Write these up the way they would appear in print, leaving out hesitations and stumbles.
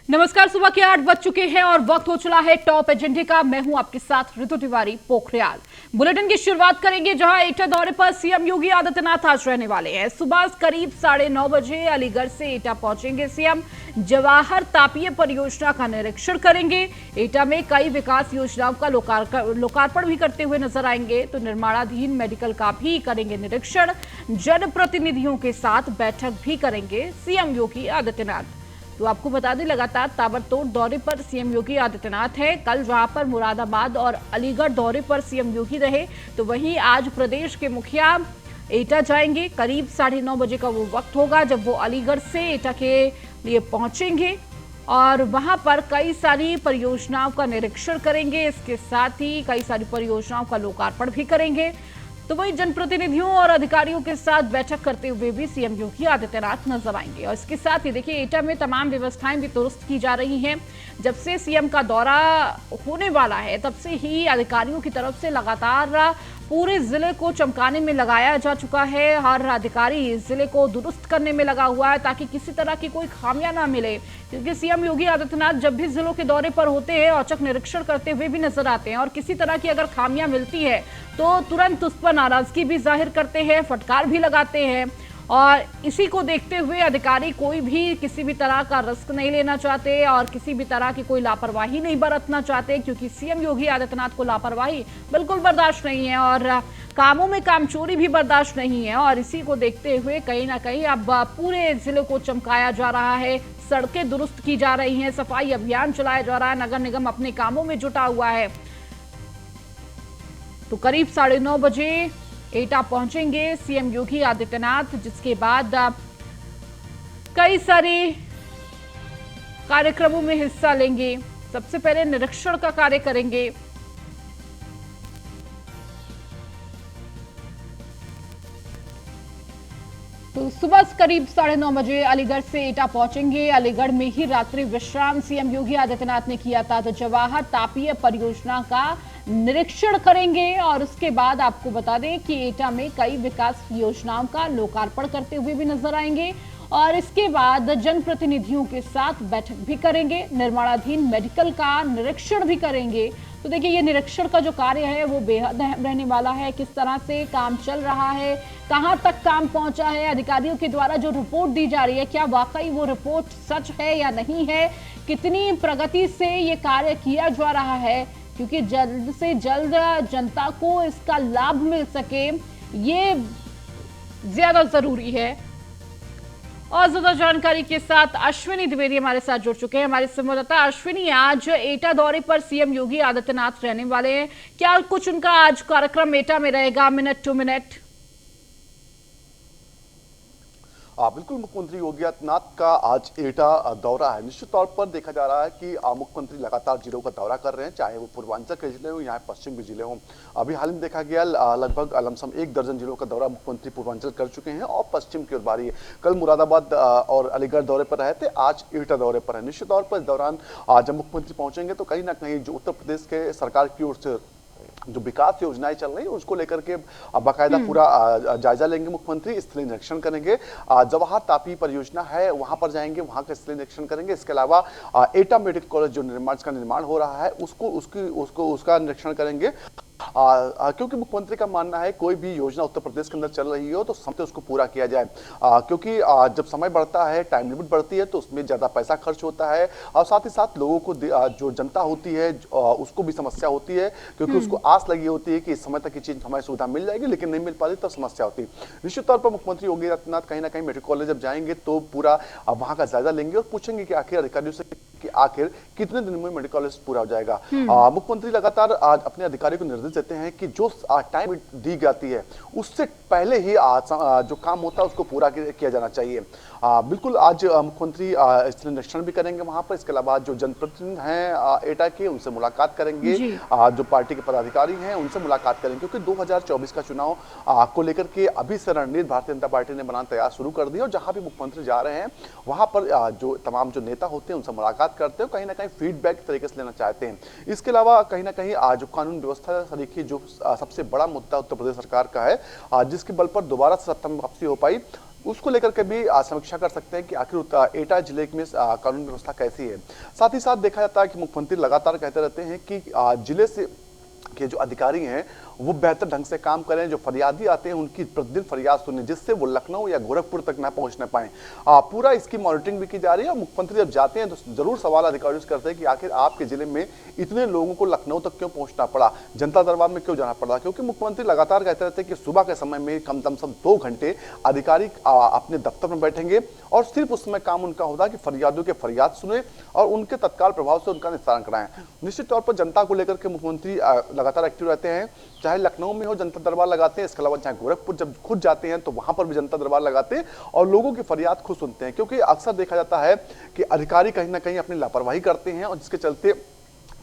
नमस्कार। सुबह के 8 बज चुके हैं और वक्त हो चला है टॉप एजेंडे का। मैं हूं आपके साथ ऋतु तिवारी पोखरियाल। बुलेटिन की शुरुआत करेंगे जहां एटा दौरे पर सीएम योगी आदित्यनाथ आज रहने वाले हैं। सुबह करीब 9:30 बजे अलीगढ़ से एटा पहुंचेंगे सीएम। जवाहर तापीय परियोजना का निरीक्षण करेंगे। एटा में कई विकास योजनाओं का लोकार्पण भी करते हुए नजर आएंगे। तो निर्माणाधीन मेडिकल का भी करेंगे निरीक्षण। जनप्रतिनिधियों के साथ बैठक भी करेंगे सीएम योगी आदित्यनाथ। तो आपको बता दें, लगातार ताबड़तोड़ दौरे पर सीएम योगी आदित्यनाथ है। कल जहां पर मुरादाबाद और अलीगढ़ दौरे पर सीएम योगी रहे, तो वहीं आज प्रदेश के मुखिया एटा जाएंगे। करीब 9:30 बजे का वो वक्त होगा जब वो अलीगढ़ से एटा के लिए पहुंचेंगे और वहां पर कई सारी परियोजनाओं का निरीक्षण करेंगे। इसके साथ ही कई सारी परियोजनाओं का लोकार्पण भी करेंगे। तो वही जनप्रतिनिधियों और अधिकारियों के साथ बैठक करते हुए भी सीएम योगी आदित्यनाथ नजर आएंगे। और इसके साथ ही देखिए, एटा में तमाम व्यवस्थाएं भी दुरुस्त की जा रही हैं। जब से सीएम का दौरा होने वाला है, तब से ही अधिकारियों की तरफ से लगातार पूरे जिले को चमकाने में लगाया जा चुका है। हर अधिकारी जिले को दुरुस्त करने में लगा हुआ है ताकि किसी तरह की कोई खामियां ना मिले। क्योंकि सीएम योगी आदित्यनाथ जब भी जिलों के दौरे पर होते हैं, औचक निरीक्षण करते हुए भी नजर आते हैं और किसी तरह की अगर खामियां मिलती है तो तुरंत उस पर नाराजगी भी जाहिर करते हैं, फटकार भी लगाते हैं। और इसी को देखते हुए अधिकारी कोई भी किसी भी तरह का रिस्क नहीं लेना चाहते और किसी भी तरह की कोई लापरवाही नहीं बरतना चाहते, क्योंकि सीएम योगी आदित्यनाथ को लापरवाही बिल्कुल बर्दाश्त नहीं है और कामों में कामचोरी भी बर्दाश्त नहीं है। और इसी को देखते हुए कहीं ना कहीं अब पूरे जिले को चमकाया जा रहा है। सड़कें दुरुस्त की जा रही हैं, सफाई अभियान चलाया जा रहा है, नगर निगम अपने कामों में जुटा हुआ है। तो करीब 9:30 बजे एटा पहुंचेंगे सीएम योगी आदित्यनाथ, जिसके बाद कई सारे कार्यक्रमों में हिस्सा लेंगे। सबसे पहले निरीक्षण का कार्य करेंगे। तो सुबह करीब 9:30 बजे अलीगढ़ से एटा पहुंचेंगे। अलीगढ़ में ही रात्रि विश्राम सीएम योगी आदित्यनाथ ने किया था। तो जवाहर तापीय परियोजना का निरीक्षण करेंगे और उसके बाद आपको बता दें कि एटा में कई विकास योजनाओं का लोकार्पण करते हुए भी नजर आएंगे। और इसके बाद जनप्रतिनिधियों के साथ बैठक भी करेंगे। निर्माणाधीन मेडिकल का निरीक्षण भी करेंगे। तो देखिए, ये निरीक्षण का जो कार्य है वो बेहद अहम रहने वाला है। किस तरह से काम चल रहा है, कहां तक काम पहुंचा है, अधिकारियों के द्वारा जो रिपोर्ट दी जा रही है, क्या वाकई वो रिपोर्ट सच है या नहीं है, कितनी प्रगति से ये कार्य किया जा रहा है, क्योंकि जल्द से जल्द जनता को इसका लाभ मिल सके, ये ज्यादा जरूरी है। और ज्यादा जानकारी के साथ अश्विनी द्विवेदी हमारे साथ जुड़ चुके हैं। हमारे संवाददाता अश्विनी, आज एटा दौरे पर सीएम योगी आदित्यनाथ रहने वाले हैं, क्या कुछ उनका आज कार्यक्रम एटा में रहेगा, मिनट टू मिनट? बिल्कुल, मुख्यमंत्री योगी आदित्यनाथ का आज एटा दौरा है। निश्चित तौर पर देखा जा रहा है कि मुख्यमंत्री लगातार जिलों का दौरा कर रहे हैं, चाहे वो पूर्वांचल के जिले हों या पश्चिम के जिले हों। अभी हाल में देखा गया लगभग लमसम 1 दर्जन जिलों का दौरा मुख्यमंत्री पूर्वांचल कर चुके हैं और पश्चिम की ओर बारी है। कल मुरादाबाद और अलीगढ़ दौरे पर रहे थे, आज एटा दौरे पर है। निश्चित तौर पर इस दौरान जब मुख्यमंत्री पहुंचेंगे तो कहीं ना कहीं जो उत्तर प्रदेश के सरकार की ओर से जो विकास योजनाएं चल रही है उसको लेकर के बाकायदा पूरा जायजा लेंगे मुख्यमंत्री। स्थलीय निरीक्षण करेंगे। जवाहर तापी परियोजना है वहां पर जाएंगे, वहां का स्थलीय निरीक्षण करेंगे। इसके अलावा एटा मेडिकल कॉलेज जो निर्माण हो रहा है उसका निरीक्षण करेंगे। क्योंकि मुख्यमंत्री का मानना है कोई भी योजना उत्तर प्रदेश के अंदर चल रही हो तो समय उसको पूरा किया जाए, क्योंकि जब समय बढ़ता है, टाइम लिमिट बढ़ती है तो उसमें ज्यादा पैसा खर्च होता है और साथ ही साथ लोगों को जो जनता होती है उसको भी समस्या होती है, क्योंकि उसको आस लगी होती है कि इस समय तक ये चीज हमें सुविधा मिल जाएगी, लेकिन नहीं मिल पाती तो समस्या होती है। निश्चित तौर पर मुख्यमंत्री योगी आदित्यनाथ कहीं ना कहीं मेडिकल कॉलेज जब जाएंगे तो पूरा वहां का जायजा लेंगे और पूछेंगे कि आखिर अधिकारियों से कि आखिर कितने दिन में मेडिकल कॉलेज पूरा हो जाएगा। मुख्यमंत्री लगातार अपने अधिकारियों को निर्देश देते हैं कि जो टाइम दी जाती है उससे पहले ही जो काम होता है उसको पूरा किया जाना चाहिए। बिल्कुल, आज मुख्यमंत्री स्थलीय निरीक्षण भी करेंगे वहां पर। इसके अलावा जो जनप्रतिनिधि हैं एटा के, उनसे मुलाकात करेंगे। जो पार्टी के पदाधिकारी हैं उनसे मुलाकात करेंगे, क्योंकि 2024 का चुनाव को लेकर के अभी से रणनीति भारतीय जनता पार्टी ने बनाना तैयार शुरू कर दी और जहां भी मुख्यमंत्री जा रहे हैं वहां पर जो तमाम जो नेता होते हैं उनसे मुलाकात करते हैं, कहीं ना कहीं फीडबैक तरीके से लेना चाहते हैं। इसके अलावा कहीं ना कहीं जो कानून व्यवस्था तरीके जो सबसे बड़ा मुद्दा उत्तर प्रदेश सरकार का है, जिसके बल पर दोबारा से सत्ता में वापसी हो पाई, उसको लेकर के भी समीक्षा कर सकते हैं कि आखिर एटा जिले में कानून व्यवस्था कैसी है। साथ ही साथ देखा जाता है कि मुख्यमंत्री लगातार कहते रहते हैं कि जिले से के जो अधिकारी हैं वो बेहतर ढंग से काम करें, जो फरियादी आते हैं उनकी प्रतिदिन फरियाद सुने, जिससे वो लखनऊ या गोरखपुर तक ना पहुंचने पाए। पूरा इसकी मॉनिटरिंग भी की जा रही है और मुख्यमंत्री जब जाते हैं तो जरूर सवाल अधिकारियों से करते हैं कि आखिर आपके जिले में इतने लोगों को लखनऊ तक क्यों पहुंचना पड़ा, जनता दरबार में क्यों जाना पड़ा। क्योंकि मुख्यमंत्री लगातार कहते रहते हैं कि सुबह के समय में कम से कम 2 घंटे अधिकारी अपने दफ्तर में बैठेंगे और सिर्फ उस समय काम उनका होता है कि फरियादियों के फरियाद सुने और उनके तत्काल प्रभाव से उनका निस्तारण कराएं। निश्चित तौर पर जनता को लेकर के मुख्यमंत्री लगातार एक्टिव रहते हैं, चाहे लखनऊ में हो जनता दरबार लगाते हैं, इसके अलावा चाहे गोरखपुर जब खुद जाते हैं तो वहां पर भी जनता दरबार लगाते हैं और लोगों की फरियाद खुद सुनते हैं। क्योंकि अक्सर देखा जाता है कि अधिकारी कहीं ना कहीं अपनी लापरवाही करते हैं और जिसके चलते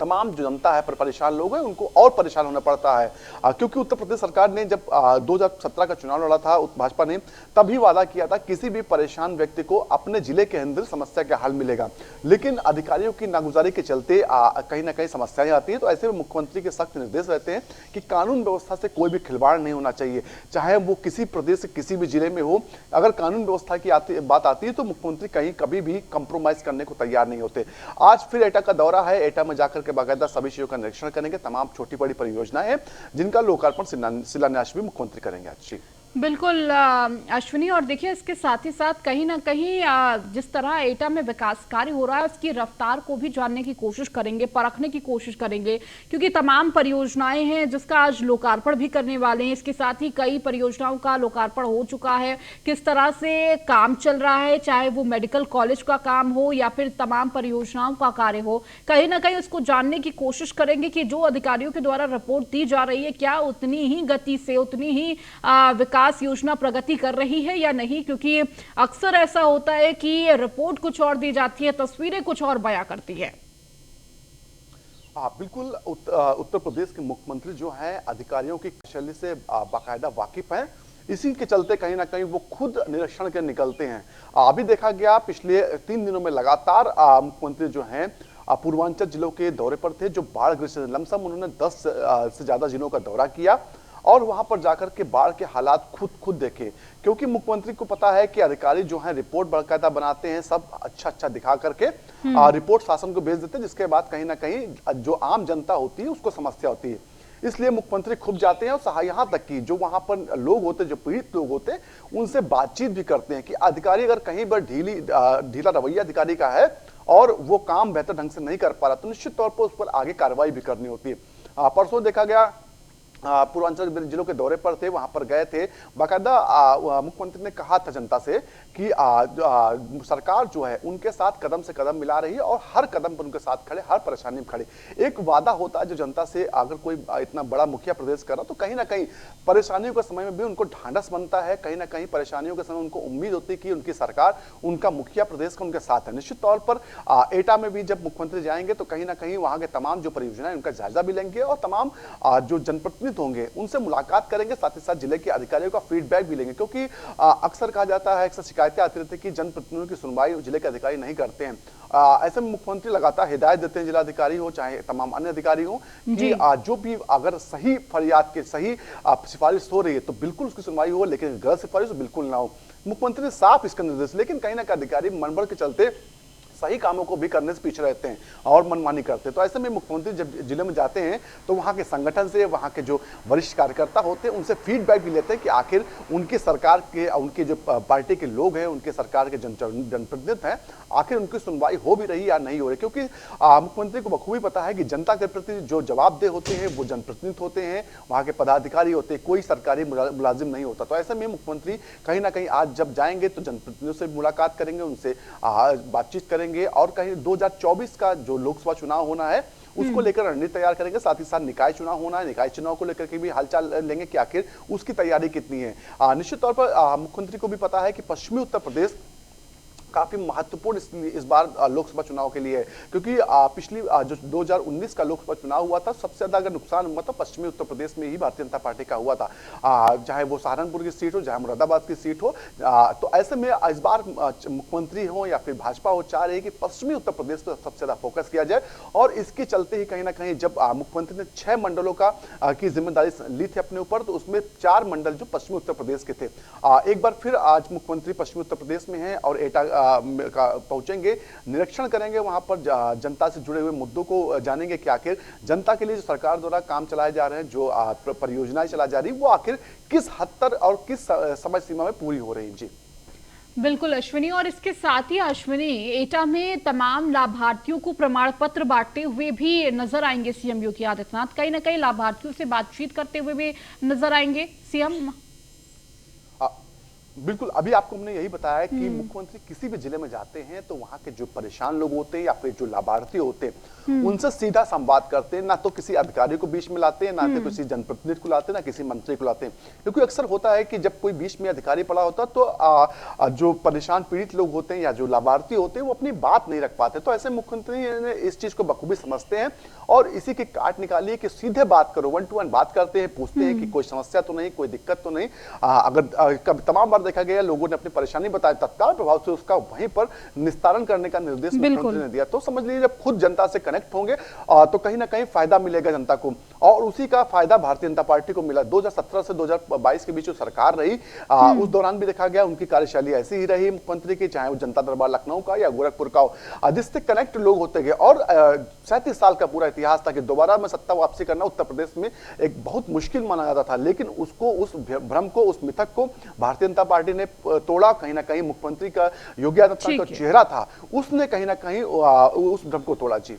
तमाम जो जनता है परेशान लोग हैं उनको और परेशान होना पड़ता है। क्योंकि उत्तर प्रदेश सरकार ने जब 2017 का चुनाव लड़ा था भाजपा ने, तभी वादा किया था किसी भी परेशान व्यक्ति को अपने जिले के अंदर समस्या का हल मिलेगा, लेकिन अधिकारियों की नागुजारी के चलते कहीं ना कहीं समस्याएं आती है। तो ऐसे में मुख्यमंत्री के सख्त निर्देश रहते हैं कि कानून व्यवस्था से कोई भी खिलवाड़ नहीं होना चाहिए, चाहे वो किसी प्रदेश से किसी भी जिले में हो। अगर कानून व्यवस्था की बात आती है तो मुख्यमंत्री कहीं कभी भी कंप्रोमाइज करने को तैयार नहीं होते। आज फिर एटा का दौरा है, एटा में जाकर बाकायदा सभी चीजों का निरीक्षण करेंगे, तमाम छोटी बड़ी परियोजनाएं हैं जिनका लोकार्पण शिलान्यास भी मुख्यमंत्री करेंगे आज। बिल्कुल अश्विनी, और देखिए इसके साथ ही साथ कहीं ना कहीं जिस तरह एटा में विकास कार्य हो रहा है उसकी रफ्तार को भी जानने की कोशिश करेंगे, परखने की कोशिश करेंगे, क्योंकि तमाम परियोजनाएं हैं जिसका आज लोकार्पण भी करने वाले हैं। इसके साथ ही कई परियोजनाओं का लोकार्पण हो चुका है, किस तरह से काम चल रहा है, चाहे वो मेडिकल कॉलेज का काम हो या फिर तमाम परियोजनाओं का कार्य हो, कहीं ना कहीं उसको जानने की कोशिश करेंगे कि जो अधिकारियों के द्वारा रिपोर्ट दी जा रही है क्या उतनी ही गति से, उतनी ही विकास योजना प्रगति कर रही है या नहीं। क्योंकि अक्सर ऐसा होता है कि रिपोर्ट कुछ और दी जाती है, तस्वीरें कुछ और बयां करती है। बिल्कुल उत्तर प्रदेश के मुख्यमंत्री जो हैं अधिकारियों की शैली से बाकायदा वाकिफ हैं, इसी के चलते कहीं ना कहीं वो खुद निरीक्षण के निकलते हैं। अभी देखा गया पिछले 3 दिनों में लगातार मुख्यमंत्री जो हैं पूर्वांचल जिलों के दौरे पर थे, जो बाढ़ ग्रस्त लमसम उन्होंने 10 से ज्यादा जिलों का दौरा किया और वहां पर जाकर के बाढ़ के हालात खुद देखे। क्योंकि मुख्यमंत्री को पता है कि अधिकारी जो हैं रिपोर्ट बाकायदा बनाते हैं, सब अच्छा दिखा करके रिपोर्ट शासन को भेज देते हैं, जिसके बाद कहीं ना कहीं जो आम जनता होती है उसको समस्या होती है। इसलिए मुख्यमंत्री खुद जाते हैं और यहाँ तक कि जो वहां पर लोग होते, जो पीड़ित लोग होते हैं, उनसे बातचीत भी करते हैं कि अधिकारी अगर कहीं पर ढीला रवैया अधिकारी का है और वो काम बेहतर ढंग से नहीं कर पा रहा तो निश्चित तौर पर उस पर आगे कार्रवाई भी करनी होती है। परसों देखा गया पूर्वांचल जिलों के दौरे पर थे, वहां पर गए थे, बाकायदा मुख्यमंत्री ने कहा था जनता से कि सरकार जो है उनके साथ कदम से कदम मिला रही है और हर कदम पर उनके साथ खड़े, हर परेशानी में खड़े। एक वादा होता है जो जनता से, अगर कोई इतना बड़ा मुखिया प्रदेश कर रहा तो कहीं ना कहीं परेशानियों के समय में भी उनको ढांढस बनता है, कहीं ना कहीं परेशानियों के समय उनको उम्मीद होती है कि उनकी सरकार, उनका मुखिया प्रदेश का उनके साथ है। निश्चित तौर पर एटा में भी जब मुख्यमंत्री जाएंगे तो कहीं ना कहीं वहां के तमाम जो परियोजनाएं उनका जायजा भी लेंगे और तमाम जो जनप्रतिनिधि होंगे उनसे मुलाकात करेंगे, साथ ही साथ जिले के अधिकारियों का फीडबैक भी लेंगे। क्योंकि अक्सर कहा जाता है, अक्सर शिकायतें आती रहती है कि जनप्रतिनिधियों की सुनवाई जिले के अधिकारी नहीं करते हैं। ऐसे में मुख्यमंत्री लगातार हिदायत देते हैं, जिलाधिकारी हो चाहे तमाम अन्य अधिकारी हो, कि जो भी अगर सही फरियाद के सही सिफारिश हो रही है तो बिल्कुल उसकी सुनवाई हो, लेकिन गलत सिफारिश बिल्कुल ना हो। मुख्यमंत्री ने साफ इसका निर्देश, लेकिन कहीं ना कहीं अधिकारी मनबड़ के चलते सही कामों को भी करने से पीछे रहते हैं और मनमानी करते हैं। तो ऐसे में मुख्यमंत्री जब जिले में जाते हैं तो वहां के संगठन से, वहां के जो वरिष्ठ कार्यकर्ता होते हैं उनसे फीडबैक भी लेते हैं कि आखिर उनकी सरकार के, उनके जो पार्टी के लोग हैं, उनके सरकार के जनप्रतिनिधि हैं, आखिर उनकी सुनवाई हो भी रही या नहीं हो रही। क्योंकि मुख्यमंत्री को बखूबी पता है कि जनता के प्रति जो जवाबदेह होते हैं वो जनप्रतिनिधि होते हैं, वहां के पदाधिकारी होते हैं, कोई सरकारी मुलाजिम नहीं होता। तो ऐसे में मुख्यमंत्री कहीं ना कहीं आज जब जाएंगे तो जनप्रतिनिधियों से मुलाकात करेंगे, उनसे बातचीत करेंगे और कहीं 2024 का जो लोकसभा चुनाव होना है उसको लेकर रणनीति तैयार करेंगे। साथ ही साथ निकाय चुनाव होना है, निकाय चुनाव को लेकर के भी हालचाल लेंगे कि आखिर उसकी तैयारी कितनी है। निश्चित तौर पर मुख्यमंत्री को भी पता है कि पश्चिमी उत्तर प्रदेश काफी महत्वपूर्ण इस बार लोकसभा चुनाव के लिए है, क्योंकि पिछली जो 2019 का लोकसभा चुनाव हुआ था, सबसे ज्यादा अगर नुकसान हुआ था पश्चिमी उत्तर प्रदेश में ही भारतीय जनता पार्टी का हुआ था, चाहे वो सहारनपुर की सीट हो, चाहे मुरादाबाद की सीट हो। तो ऐसे में इस बार मुख्यमंत्री हो या फिर भाजपा हो, चाह रही है कि पश्चिमी उत्तर प्रदेश पर सबसे ज्यादा फोकस किया जाए, और इसके चलते ही कहीं ना कहीं जब मुख्यमंत्री ने 6 मंडलों की जिम्मेदारी ली थी अपने ऊपर, तो उसमें 4 मंडल जो पश्चिमी उत्तर प्रदेश के थे। एक बार फिर आज मुख्यमंत्री पश्चिमी उत्तर प्रदेश में हैं और एटा पहुंचेंगे, निरीक्षण करेंगे, वहां पर जनता से जुड़े हुए मुद्दों को जानेंगे कि आखिर जनता के लिए जो सरकार द्वारा काम चलाए जा रहे हैं, जो परियोजनाएं चलाई जा रही, वो आखिर किस हद तक और किस समय सीमा में पूरी हो रही हैं। जी बिल्कुल अश्विनी, और इसके साथ ही अश्विनी, एटा में तमाम लाभार्थियों को प्रमाण पत्र बांटते हुए भी नजर आएंगे सीएम योगी आदित्यनाथ। कहीं ना कहीं लाभार्थियों से बातचीत करते हुए भी नजर आएंगे सीएम। बिल्कुल, अभी आपको हमने यही बताया कि मुख्यमंत्री किसी भी जिले में जाते हैं तो वहां के जो परेशान लोग होते हैं या फिर जो लाभार्थी होते हैं उनसे सीधा संवाद करते हैं, ना तो किसी अधिकारी को बीच में लाते हैं, ना तो किसी जनप्रतिनिधि को लाते हैं, ना किसी मंत्री को लाते हैं। क्योंकि अक्सर होता है कि जब कोई बीच में अधिकारी पड़ा होता तो जो परेशान पीड़ित लोग होते हैं या जो लाभार्थी होते हैं वो अपनी बात नहीं रख पाते। तो ऐसे मुख्यमंत्री ने इस चीज को बखूबी समझते हैं और इसी की काट निकाली कि सीधे बात करो, 1 to 1 बात करते हैं, पूछते हैं कि कोई समस्या तो नहीं, कोई दिक्कत तो नहीं। अगर तमाम बार देखा गया लोगों ने अपनी परेशानी बताई, तत्काल प्रभाव से उसका वहीं पर निस्तारण करने का निर्देश मुख्यमंत्री ने दिया। तो समझ लीजिए जब खुद जनता से कनेक्ट होंगे तो कहीं ना कहीं फायदा मिलेगा जनता को, और उसी का फायदा भारतीय जनता पार्टी को मिला। 2017 से 2022 के बीच जो सरकार रही उस दौरान भी देखा गया उनकी कार्यशैली ऐसी ही रही मुख्यमंत्री की, चाहे वो जनता दरबार लखनऊ का या गोरखपुर का हो, जिससे कनेक्ट लोग होते गए। और 37 साल का पूरा इतिहास था कि दोबारा में सत्ता वापसी करना उत्तर प्रदेश में एक बहुत मुश्किल माना जाता था, लेकिन उसको, उस भ्रम को, उस मिथक को भारतीय जनता पार्टी ने तोड़ा। कहीं ना कहीं मुख्यमंत्री का योगी आदित्यनाथ का चेहरा था, उसने कहीं ना कहीं उस भ्रम को तोड़ा। जी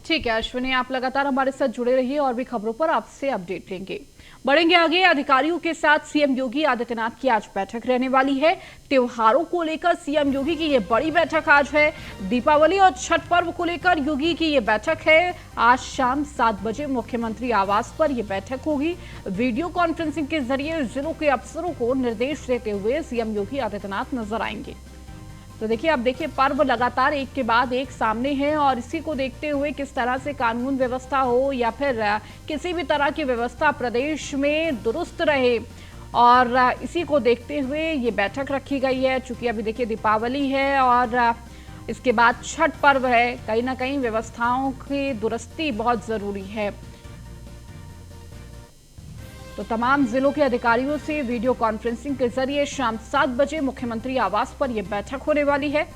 ठीक है अश्विनी, आप लगातार हमारे साथ जुड़े रहिए और भी खबरों पर आपसे अपडेट लेंगे। बढ़ेंगे आगे। अधिकारियों के साथ सीएम योगी आदित्यनाथ की आज बैठक रहने वाली है। त्योहारों को लेकर सीएम योगी की ये बड़ी बैठक आज है। दीपावली और छठ पर्व को लेकर योगी की ये बैठक है। आज शाम 7 बजे मुख्यमंत्री आवास पर यह बैठक होगी। वीडियो कॉन्फ्रेंसिंग के जरिए जिलों के अफसरों को निर्देश देते हुए सीएम योगी आदित्यनाथ नजर आएंगे। तो देखिए, अब देखिए, पर्व लगातार एक के बाद एक सामने हैं और इसी को देखते हुए किस तरह से कानून व्यवस्था हो या फिर किसी भी तरह की व्यवस्था प्रदेश में दुरुस्त रहे, और इसी को देखते हुए ये बैठक रखी गई है। चूंकि अभी देखिए दीपावली है और इसके बाद छठ पर्व है, कहीं ना कहीं व्यवस्थाओं की दुरुस्ती बहुत जरूरी है। तो तमाम जिलों के अधिकारियों से वीडियो कॉन्फ्रेंसिंग के जरिए शाम 7 बजे मुख्यमंत्री आवास पर यह बैठक होने वाली है।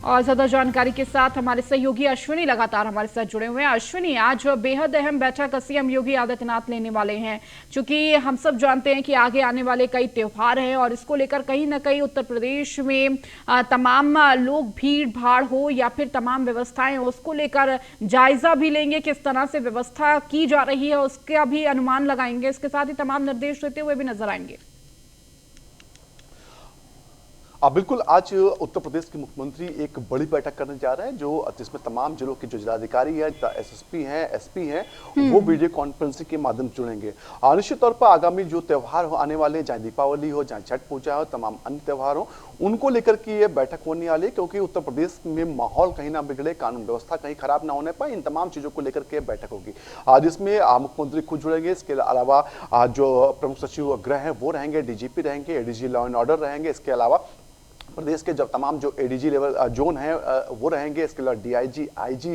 और ज्यादा जानकारी के साथ हमारे सहयोगी अश्विनी लगातार हमारे साथ जुड़े हुए हैं। अश्विनी, आज बेहद अहम बैठक सीएम योगी आदित्यनाथ लेने वाले हैं, क्योंकि हम सब जानते हैं कि आगे आने वाले कई त्योहार हैं और इसको लेकर कहीं ना कहीं उत्तर प्रदेश में तमाम लोग, भीड़ भाड़ हो या फिर तमाम व्यवस्थाएं, उसको लेकर जायजा भी लेंगे। किस तरह से व्यवस्था की जा रही है उसका भी अनुमान लगाएंगे। इसके साथ ही तमाम निर्देश देते हुए भी नजर आएंगे। बिल्कुल, आज उत्तर प्रदेश के मुख्यमंत्री एक बड़ी बैठक करने जा रहे हैं, जिसमें तमाम जिलों के जो जिलाधिकारी हैं, एसएसपी हैं, एसपी हैं, वो वीडियो कॉन्फ्रेंसिंग के माध्यम से जुड़ेंगे। निश्चित तौर पर आगामी जो त्यौहार आने वाले, चाहे दीपावली हो, चाहे छठ पूजा हो, तमाम अन्य त्यौहार हो, उनको लेकर के ये बैठक होने वाली है, क्योंकि उत्तर प्रदेश में माहौल कहीं ना बिगड़े, कानून व्यवस्था कहीं खराब ना होने पाए, इन तमाम चीजों को लेकर के बैठक होगी, जिसमें मुख्यमंत्री खुद जुड़ेंगे। इसके अलावा जो प्रमुख सचिव गृह हैं वो रहेंगे, डीजीपी रहेंगे, एडीजी लॉ एंड ऑर्डर रहेंगे। इसके अलावा प्रदेश के जब तमाम जो एडीजी लेवल जोन है वो रहेंगे। इसके अलावा डीआईजी, आईजी,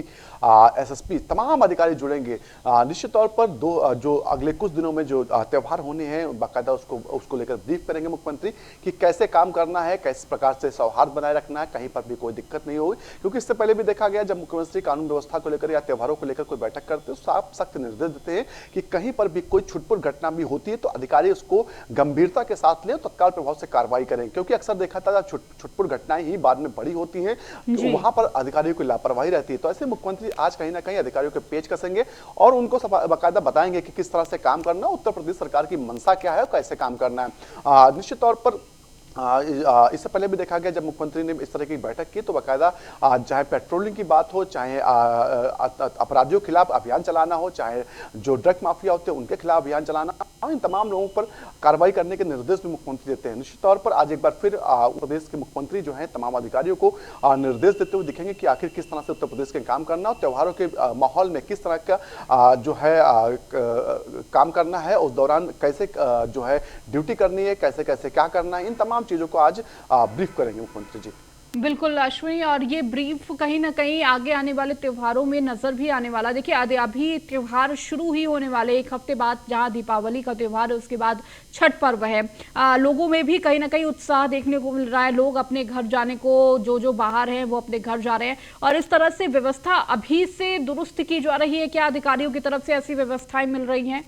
एसएसपी, तमाम अधिकारी जुड़ेंगे। निश्चित तौर पर जो अगले कुछ दिनों में जो त्यौहार होने हैं, बाकायदा उसको लेकर ब्रीफ करेंगे मुख्यमंत्री कि कैसे काम करना है, किस प्रकार से सौहार्द बनाए रखना है, कहीं पर भी कोई दिक्कत नहीं होगी। क्योंकि इससे पहले भी देखा गया जब मुख्यमंत्री कानून व्यवस्था को लेकर या त्योहारों को लेकर कोई बैठक करते हैं, साफ सख्त निर्देश देते हैं कि कहीं पर भी कोई छुटपुट घटना भी होती है तो अधिकारी उसको गंभीरता के साथ लें, तत्काल प्रभाव से कार्रवाई करें। क्योंकि अक्सर देखा था छुटपुट घटनाएं ही बाद में बड़ी होती हैं, तो वहां पर अधिकारियों की लापरवाही रहती है। तो ऐसे मुख्यमंत्री आज कहीं ना कहीं अधिकारियों के पेच कसेंगे और उनको बाकायदा बताएंगे कि किस तरह से काम करना, उत्तर प्रदेश सरकार की मंशा क्या है और कैसे काम करना है। निश्चित तौर पर इससे पहले भी देखा गया जब मुख्यमंत्री ने इस तरह की बैठक की तो बाकायदा चाहे पेट्रोलिंग की बात हो, चाहे अपराधियों के खिलाफ अभियान चलाना हो, चाहे जो ड्रग माफिया होते हैं उनके खिलाफ अभियान चलाना हो, इन तमाम लोगों पर कार्रवाई करने के निर्देश भी मुख्यमंत्री देते हैं। निश्चित तौर पर आज एक बार फिर उत्तर प्रदेश के मुख्यमंत्री जो है तमाम अधिकारियों को निर्देश देते हुए दिखेंगे कि आखिर किस तरह से उत्तर प्रदेश के काम करना और त्योहारों के माहौल में किस तरह का जो है काम करना है, उस दौरान कैसे जो है ड्यूटी करनी है, कैसे कैसे क्या करना है, इन तमाम चीजों को आज ब्रीफ करेंगे मुख्यमंत्री जी। बिल्कुल अश्विनी, और ये ब्रीफ कहीं ना कहीं आगे आने वाले त्योहारों में नजर भी आने वाला। देखिए अभी त्योहार शुरू ही होने वाले, एक हफ्ते बाद जहां दीपावली का त्योहार है उसके बाद छठ पर्व है। लोगों में भी कहीं ना कहीं उत्साह देखने को मिल रहा है, लोग अपने घर जाने को, जो बाहर हैं वो अपने घर जा रहे हैं, और इस तरह से व्यवस्था अभी से दुरुस्त की जा रही है। क्या अधिकारियों की तरफ से ऐसी व्यवस्थाएं मिल रही हैं?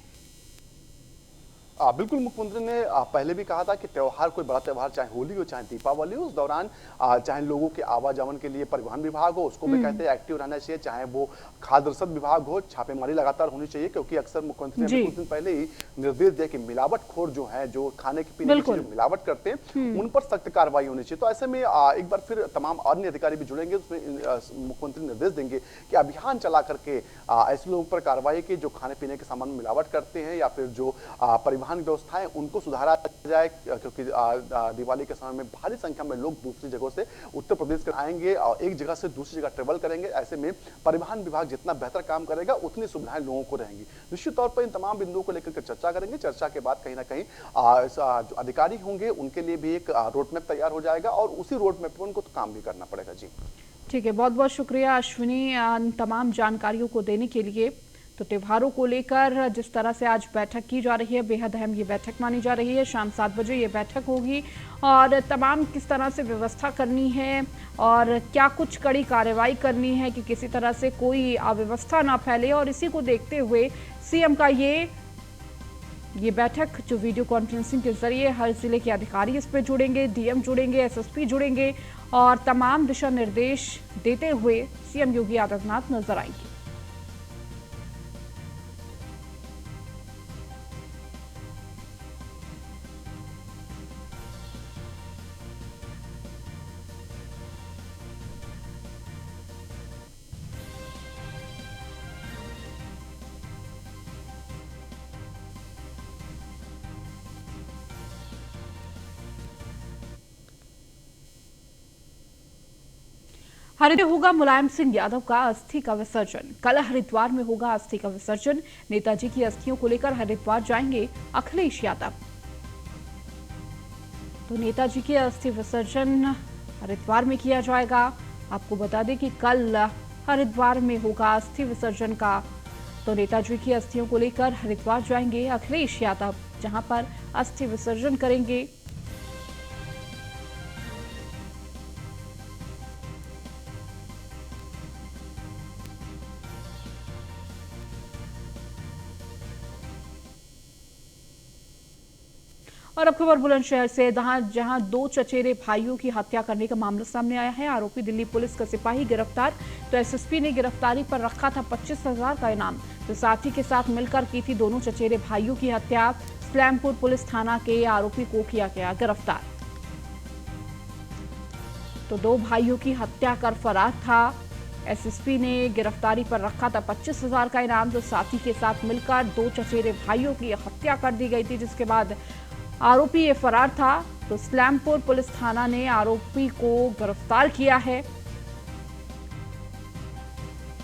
बिल्कुल, मुख्यमंत्री ने पहले भी कहा था कि त्योहार, कोई बड़ा त्योहार चाहे होली हो चाहे दीपावली हो, उस दौरान चाहे लोगों के आवाजावन के लिए परिवहन विभाग हो उसको भी कहते हैं एक्टिव रहना चाहिए, चाहे वो खाद्य रसद विभाग हो, छापेमारी लगातार होनी चाहिए, क्योंकि अक्सर मुख्यमंत्री ने कुछ दिन पहले ही निर्देश दिया कि मिलावटखोर जो है, जो खाने की पीने की चीजें मिलावट करते हैं उन पर सख्त कार्रवाई होनी चाहिए। तो ऐसे में एक बार फिर तमाम अन्य अधिकारी भी जुड़ेंगे, उसमें मुख्यमंत्री निर्देश देंगे कि अभियान चला करके ऐसे लोगों पर कार्रवाई की जो खाने पीने के सामान में मिलावट करते हैं या फिर जो परिवहन व्यवस्था है उनको सुधारा जाए, क्योंकि दिवाली के समय में भारी संख्या में लोग दूसरी जगहों से उत्तर प्रदेश में आएंगे और एक जगह से दूसरी जगह ट्रेवल करेंगे। ऐसे में परिवहन विभाग जितना बेहतर काम करेगा उतनी सुविधाएं लोगों को रहेंगी। निश्चित तौर पर इन तमाम बिंदुओं को लेकर चर्चा करेंगे। चर्चा के बाद कहीं ना कहीं जो अधिकारी होंगे उनके लिए भी एक रोड मैप तैयार हो जाएगा और उसी रोड मैप पर उनको तो काम भी करना पड़ेगा। जी ठीक है, बहुत बहुत शुक्रिया अश्विनी तमाम जानकारियों को देने के लिए। तो त्योहारों को लेकर जिस तरह से आज बैठक की जा रही है, बेहद अहम ये बैठक मानी जा रही है। शाम 7 बजे ये बैठक होगी और तमाम किस तरह से व्यवस्था करनी है और क्या कुछ कड़ी कार्रवाई करनी है कि किसी तरह से कोई अव्यवस्था ना फैले, और इसी को देखते हुए सीएम का ये बैठक जो वीडियो कॉन्फ्रेंसिंग के जरिए हर जिले के अधिकारी इस पे जुड़ेंगे, डीएम जुड़ेंगे, एसएसपी जुड़ेंगे और तमाम दिशा निर्देश देते हुए सीएम योगी आदित्यनाथ नजर आएंगे। हरिद्वार होगा मुलायम सिंह यादव का अस्थि का विसर्जन। कल हरिद्वार में होगा अस्थि का विसर्जन। नेताजी की अस्थियों को लेकर हरिद्वार जाएंगे अखिलेश यादव। तो नेताजी की अस्थि विसर्जन हरिद्वार में किया जाएगा। आपको बता दें कि कल हरिद्वार में होगा अस्थि विसर्जन का। तो नेताजी की अस्थियों को लेकर हरिद्वार जाएंगे अखिलेश यादव, जहां पर अस्थि विसर्जन करेंगे। और अब खबर बुलंदशहर से, जहां 2 चचेरे भाइयों की हत्या करने का मामला सामने आया है। आरोपी दिल्ली पुलिस का सिपाही गिरफ्तार। तो एसएसपी ने गिरफ्तारी पर रखा था 25,000 का इनाम। तो साथी के साथ मिलकर की थी दोनों चचेरे भाइयों की हत्या। इस्लामपुर पुलिस थाना के आरोपी को किया गया गिरफ्तार। तो 2 भाइयों की हत्या कर फरार था। एसएसपी ने गिरफ्तारी पर रखा था 25,000 का इनाम। तो साथी के साथ मिलकर 2 चचेरे भाइयों की हत्या कर दी गई थी, जिसके बाद आरोपी ये फरार था। तो इस्लामपुर पुलिस थाना ने आरोपी को गिरफ्तार किया है।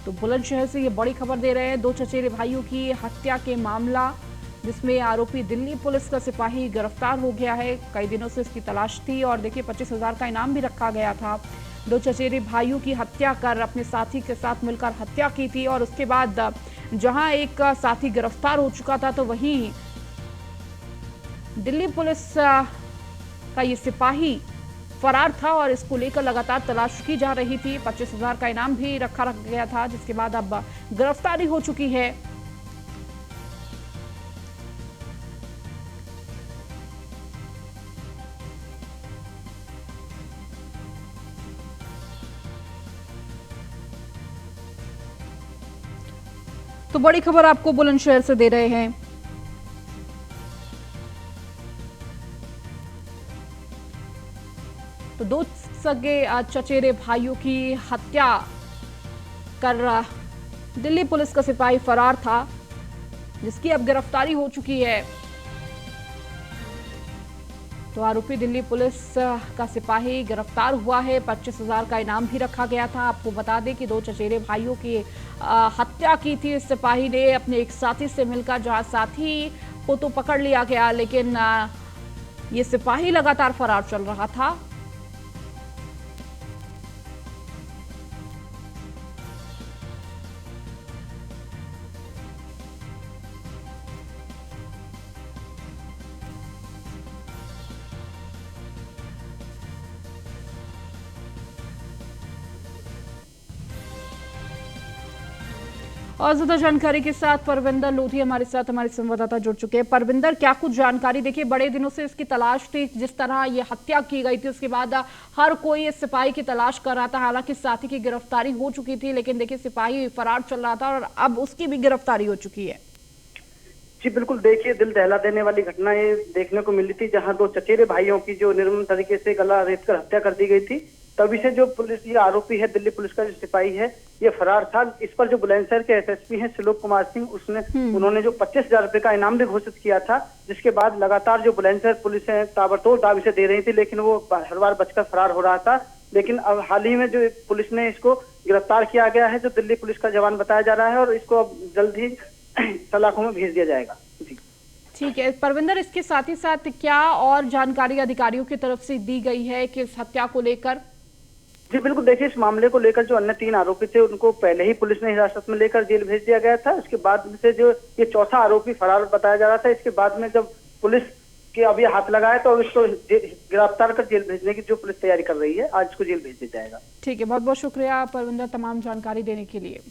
तो बुलंदशहर से ये बड़ी खबर दे रहे हैं, 2 चचेरे भाइयों की हत्या के मामला, जिसमें आरोपी दिल्ली पुलिस का सिपाही गिरफ्तार हो गया है। कई दिनों से इसकी तलाश थी और देखिए 25,000 का इनाम भी रखा गया था। 2 चचेरे भाइयों की हत्या कर अपने साथी के साथ मिलकर हत्या की थी और उसके बाद जहां एक साथी गिरफ्तार हो चुका था, तो वहीं दिल्ली पुलिस का ये सिपाही फरार था और इसको लेकर लगातार तलाश की जा रही थी। 25,000 का इनाम भी रखा गया था, जिसके बाद अब गिरफ्तारी हो चुकी है। तो बड़ी खबर आपको बुलंदशहर से दे रहे हैं। तो दो सगे चचेरे भाइयों की हत्या कर दिल्ली पुलिस का सिपाही फरार था, जिसकी अब गिरफ्तारी हो चुकी है। तो आरोपी दिल्ली पुलिस का सिपाही गिरफ्तार हुआ है। 25,000 का इनाम भी रखा गया था। आपको बता दें कि दो चचेरे भाइयों की हत्या की थी इस सिपाही ने अपने एक साथी से मिलकर, जहां साथी को तो पकड़ लिया गया, लेकिन ये सिपाही लगातार फरार चल रहा था। और ज्यादा जानकारी के साथ परविंदर लोधी हमारे साथ, हमारे संवाददाता जुड़ चुके हैं। परविंदर, क्या कुछ जानकारी? देखिए, बड़े दिनों से इसकी तलाश थी। जिस तरह ये हत्या की गई थी उसके बाद हर कोई इस सिपाही की तलाश कर रहा था। हालांकि साथी की गिरफ्तारी हो चुकी थी, लेकिन देखिए सिपाही फरार चल रहा था और अब उसकी भी गिरफ्तारी हो चुकी है। जी बिल्कुल, देखिए दिल दहला देने वाली घटना ये देखने को मिली थी, जहां दो चचेरे भाइयों की जो निर्मम तरीके से गला रेत कर हत्या कर दी गई थी। तभी से जो पुलिस, ये आरोपी है दिल्ली पुलिस का जो सिपाही है, ये फरार था। इस पर जो बुलंदशहर के एसएसपी हैं श्रीलोक कुमार सिंह, उन्होंने जो 25,000 रुपए का इनाम भी घोषित किया था, जिसके बाद लगातार जो बुलंदशहर पुलिस है ताबड़तोड़ दाव इसे दे रही थी, लेकिन वो हर बार बचकर फरार हो रहा था। लेकिन अब हाल ही में जो पुलिस ने इसको गिरफ्तार किया गया है, जो दिल्ली पुलिस का जवान बताया जा रहा है, और इसको अब जल्द ही सलाखों में भेज दिया जाएगा। जी ठीक है परविंदर, इसके साथ ही साथ क्या और जानकारी अधिकारियों की तरफ से दी गई है कि इस हत्या को लेकर? जी बिल्कुल, देखिए इस मामले को लेकर जो अन्य 3 आरोपी थे उनको पहले ही पुलिस ने हिरासत में लेकर जेल भेज दिया गया था। उसके बाद से जो ये चौथा आरोपी फरार बताया जा रहा था, इसके बाद में जब पुलिस के अब ये हाथ लगाया तो इसको गिरफ्तार कर जेल भेजने की जो पुलिस तैयारी कर रही है, आज इसको जेल भेज दिया जाएगा। ठीक है, बहुत बहुत शुक्रिया परविंदर तमाम जानकारी देने के लिए।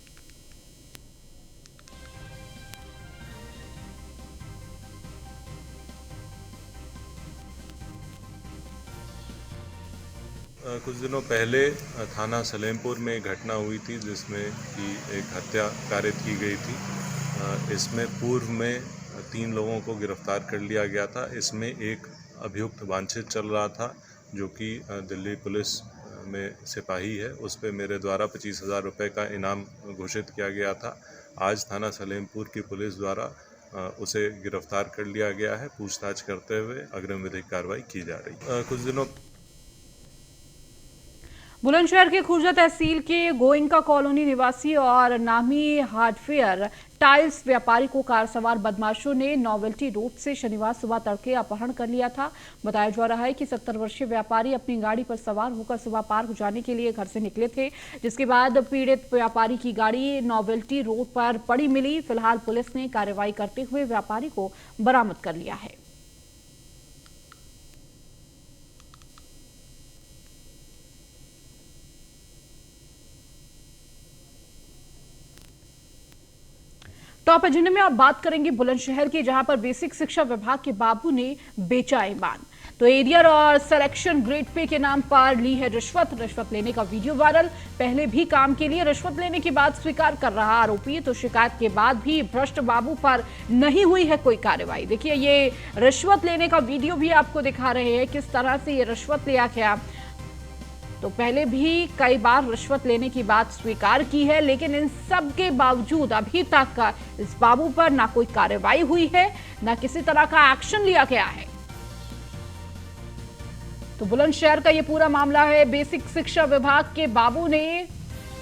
कुछ दिनों पहले थाना सलेमपुर में एक घटना हुई थी, जिसमें कि एक हत्या कारित की गई थी। इसमें पूर्व में 3 लोगों को गिरफ्तार कर लिया गया था। इसमें एक अभियुक्त वांछित चल रहा था, जो कि दिल्ली पुलिस में सिपाही है। उस पर मेरे द्वारा 25,000 रुपये का इनाम घोषित किया गया था। आज थाना सलेमपुर की पुलिस द्वारा उसे गिरफ्तार कर लिया गया है। पूछताछ करते हुए अग्रिम विधिक कार्रवाई की जा रही है। कुछ दिनों बुलंदशहर के खुर्जा तहसील के गोइंका कॉलोनी निवासी और नामी हार्डवेयर टाइल्स व्यापारी को कार सवार बदमाशों ने नोवेल्टी रोड से शनिवार सुबह तड़के अपहरण कर लिया था। बताया जा रहा है कि 70 वर्षीय व्यापारी अपनी गाड़ी पर सवार होकर सुबह पार्क जाने के लिए घर से निकले थे, जिसके बाद पीड़ित व्यापारी की गाड़ी नोवेल्टी रोड पर पड़ी मिली। फिलहाल पुलिस ने कार्रवाई करते हुए व्यापारी को बरामद कर लिया है। टॉप एजेंडे में आप बात करेंगे बुलंदशहर की, जहां पर बेसिक शिक्षा विभाग के बाबू ने बेचा ईमान। तो एरियर और सिलेक्शन ग्रेड पे के नाम पर ली है रिश्वत लेने का वीडियो वायरल। पहले भी काम के लिए रिश्वत लेने की बात स्वीकार कर रहा आरोपी, तो शिकायत के बाद भी भ्रष्ट बाबू पर नहीं हुई है कोई कार्रवाई। देखिए, ये रिश्वत लेने का वीडियो भी आपको दिखा रहे हैं किस तरह से ये रिश्वत लिया गया। तो पहले भी कई बार रिश्वत लेने की बात स्वीकार की है, लेकिन इन सब के बावजूद अभी तक इस बाबू पर ना कोई कार्रवाई हुई है, ना किसी तरह का एक्शन लिया गया है। तो बुलंदशहर का ये पूरा मामला है। बेसिक शिक्षा विभाग के बाबू ने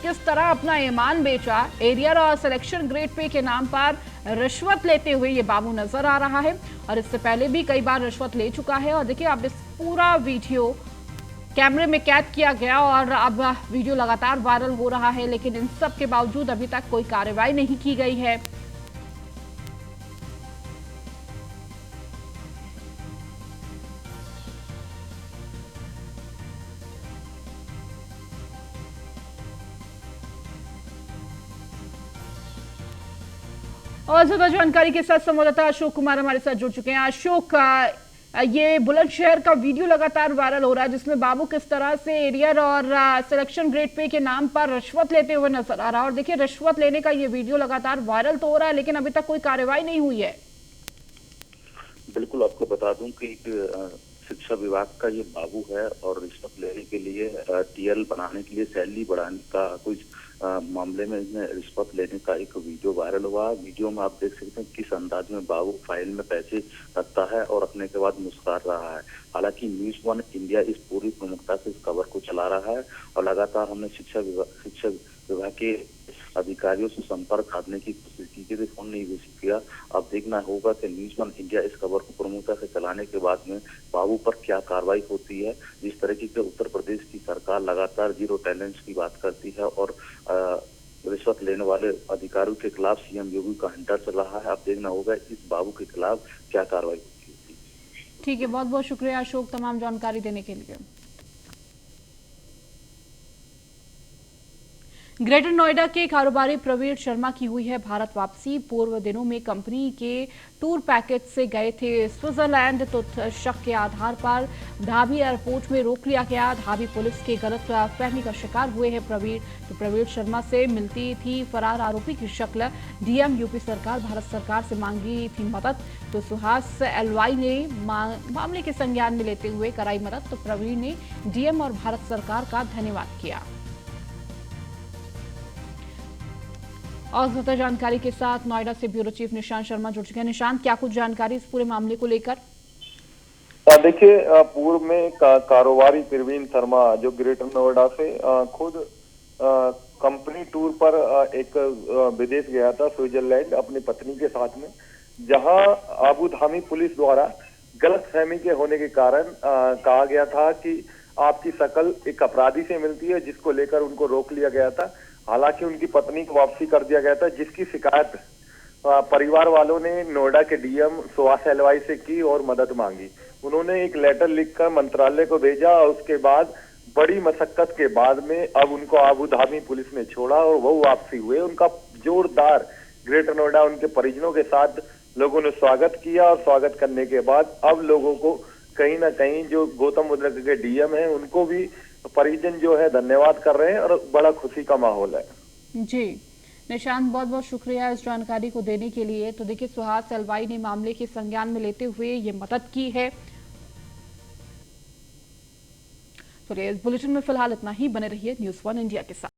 किस तरह अपना ईमान बेचा। एरियर और सिलेक्शन ग्रेड पे के नाम पर रिश्वत लेते हुए ये बाबू नजर आ रहा है, और इससे पहले भी कई बार रिश्वत ले चुका है। और देखिए, अब इस पूरा वीडियो कैमरे में कैद किया गया और अब वीडियो लगातार वायरल हो रहा है, लेकिन इन सब के बावजूद अभी तक कोई कार्रवाई नहीं की गई है। और ज्यादा जानकारी के साथ संवाददाता अशोक कुमार हमारे साथ जुड़ चुके हैं। अशोक, ये बुलंदशहर का वीडियो लगातार वायरल हो रहा है, जिसमें बाबू किस तरह से एरियर और सिलेक्शन ग्रेड पे के नाम पर रिश्वत लेते हुए नजर आ रहा है। और देखिए, रिश्वत लेने का ये वीडियो लगातार वायरल तो हो रहा है, लेकिन अभी तक कोई कार्रवाई नहीं हुई है। बिल्कुल, आपको बता दूं कि शिक्षा विभाग का ये बाबू है और रिश्वत लेने के लिए टीएल बनाने के लिए सैलरी बढ़ाने का कुछ मामले में इसने रिश्वत लेने का एक वीडियो वायरल हुआ। वीडियो में आप देख सकते हैं किस अंदाज में बाबू फाइल में पैसे रखता है और रखने के बाद मुस्कुरा रहा है। हालांकि न्यूज़ वन इंडिया इस पूरी प्रमुखता से इस खबर को चला रहा है और लगातार हमने शिक्षा विभाग के अधिकारियों से संपर्क साधने की कोशिश की कि फोन नहीं रिसीव किया। अब देखना होगा कि न्यूज़ वन इंडिया इस खबर को प्रमुखता से चलाने के बाद में बाबू पर क्या कार्रवाई होती है। जिस तरीके से उत्तर प्रदेश की सरकार लगातार जीरो टॉलरेंस की बात करती है और रिश्वत लेने वाले अधिकारियों के खिलाफ सीएम योगी का हंटर चल रहा है। अब देखना होगा इस बाबू के खिलाफ क्या कार्रवाई होती है। ठीक है, बहुत बहुत शुक्रिया अशोक तमाम जानकारी देने के लिए। ग्रेटर नोएडा के कारोबारी प्रवीण शर्मा की हुई है भारत वापसी। पूर्व दिनों में कंपनी के टूर पैकेज से गए थे स्विट्जरलैंड, तो शक के आधार पर धाबी एयरपोर्ट में रोक लिया गया। धाबी पुलिस के गलत फहमी का शिकार हुए हैं प्रवीण। तो प्रवीण शर्मा से मिलती थी फरार आरोपी की शक्ल। डीएम यूपी सरकार भारत सरकार से मांगी थी मदद। तो सुहास एलवाई ने मामले के संज्ञान में लेते हुए कराई मदद। तो प्रवीण ने डीएम और भारत सरकार का धन्यवाद किया। और ज्यादा जानकारी के साथ नोएडा से ब्यूरो चीफ निशांत शर्मा जुड़ चुके हैं। निशांत, क्या कुछ जानकारी इस पूरे मामले को लेकर? देखिए, पूर्व में कारोबारी प्रवीण शर्मा जो ग्रेटर नोएडा से खुद कंपनी टूर पर एक विदेश गया था स्विट्जरलैंड अपनी पत्नी के साथ में, जहां आबू धाबी पुलिस द्वारा गलतफहमी के होने के कारण कहा गया था कि आपकी शकल एक अपराधी से मिलती है, जिसको लेकर उनको रोक लिया गया था। हालांकि उनकी पत्नी को वापसी कर दिया गया था, जिसकी शिकायत परिवार वालों ने नोएडा के डीएम सुहास एलवाई से की और मदद मांगी। उन्होंने एक लेटर लिखकर मंत्रालय को भेजा और उसके बाद बड़ी मशक्कत के बाद में अब उनको आबू धाबी पुलिस ने छोड़ा और वो वापसी हुए। उनका जोरदार ग्रेटर नोएडा उनके परिजनों के साथ लोगों ने स्वागत किया और स्वागत करने के बाद अब लोगों को कहीं ना कहीं जो गौतम बुद्ध नगर के डीएम हैं उनको भी परिजन जो है धन्यवाद कर रहे हैं और बड़ा खुशी का माहौल है। जी निशांत, बहुत बहुत शुक्रिया इस जानकारी को देने के लिए। तो देखिए, सुहास एलवाई ने मामले के संज्ञान में लेते हुए ये मदद की है। तो इस बुलेटिन में फिलहाल इतना ही। बने रहिए न्यूज़ वन इंडिया के साथ।